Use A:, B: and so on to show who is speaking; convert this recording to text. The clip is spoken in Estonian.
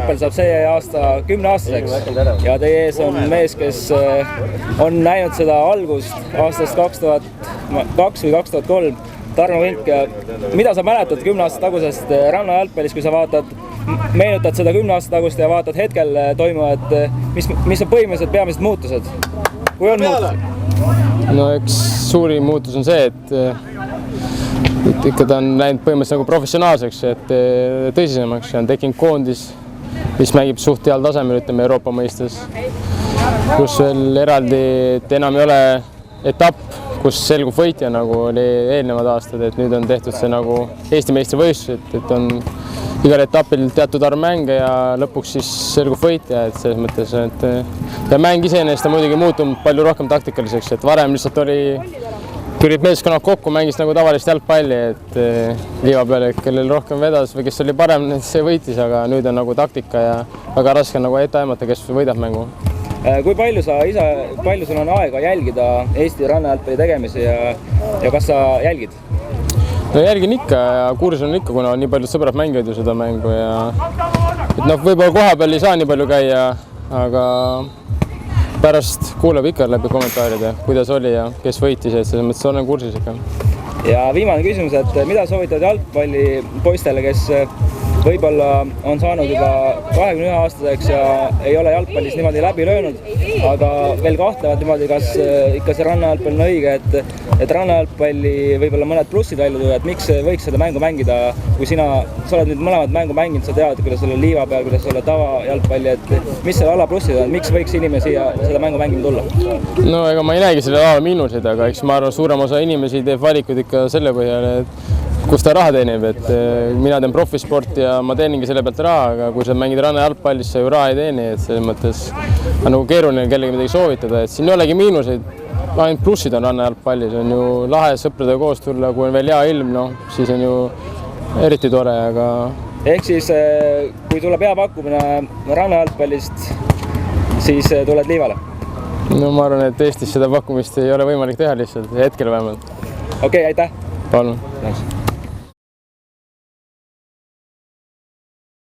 A: Alpel saab see aasta 10-aastaseks ja teie ees on mees, kes on näinud seda algust aastast 2002 või 2003. Tarmo Vink, mida sa mäletad 10 aastat tagusest rannajalgpallis, kui sa meenutad seda 10 aastat tagust ja vaatad hetkel toimuvat, mis on põhimõtteliselt peamised muutused? Kui on muutused?
B: No üks suurim muutus on see, et ikka ta on läinud põhimõtteliselt nagu professionaalseks, et tõsisemaks ja on tekkinud koondis, mis mängib suht heal tasemel, ütleme Euroopa mõistes. Kus veel eraldi, et enam ei ole etapp, kus selgub võitja, nagu oli eelnevad aastad, et nüüd on tehtud see nagu Eesti meistrivõistlus, et on igal etapil teatud arv mänge ja lõpuks siis selgub võitja, et selles mõttes, et ja mäng iseenesest on muidugi muutunud palju rohkem taktikaliseks, et varem lihtsalt tulid meeskonnad kokku, mängis nagu tavalist jalgpalli, et liiva peale, kellel rohkem vedas või kes oli parem, see võitis, aga nüüd on nagu taktika ja väga raske nagu ette aimata, kes võidab mängu.
A: Kui palju sul on aega jälgida Eesti rannajalgpalli tegemisi ja kas sa jälgid?
B: No jälgin ikka ja kursus on ikka, kuna nii paljud sõbrad mängivad ju seda mängu ja võib-olla koha peal ei saa nii palju käia, aga pärast kuuleb ikka läbi kommentaaride, kuidas oli ja kes võitis, et selles mõttes olen kursis ikka.
A: Ja viimane küsimus, et mida soovitad jalgpalli poistele, kes võib-olla on saanud juba 21-aastaseks ja ei ole jalgpallis niimoodi läbi löönud, aga veel kahtlevad niimoodi, kas ikka see rannajalgpall on õige, et rannajalgpalli võib-olla mõned plussid välja tuua, et miks võiks seda mängu mängida, kui sa oled nüüd mõlemad mängu mänginud, sa tead, kuidas olla liiva peal, kuidas olla tavajalgpalli, et mis selle ala plussid on, miks võiks inimene siia seda mängu mängima tulla?
B: No ega ma ei näegi selle ala miinuseid, aga eks ma arvan, suurem osa inimesi teeb valikud ikka selle põhjal, et kus ta raha teenib, et mina teen profisporti ja ma teeningi selle pealt raha, aga kui sa mängid rannajalgpallis, sa ju raha ei teeni, et selles mõttes on nagu keeruline kellegi midagi soovitada, et siin ei olegi miinuseid, ainult plussid on rannajalgpallis, on ju lahe sõpradega koos tulla, kui on veel hea ilm, siis on ju eriti tore, aga
A: ehk siis, kui tuleb hea pakkumine rannajalgpallist, siis tuled liivale?
B: No ma arvan, et Eestis seda pakkumist ei ole võimalik teha lihtsalt, hetkel vähemalt.
A: Okei, aitäh!
B: Palun!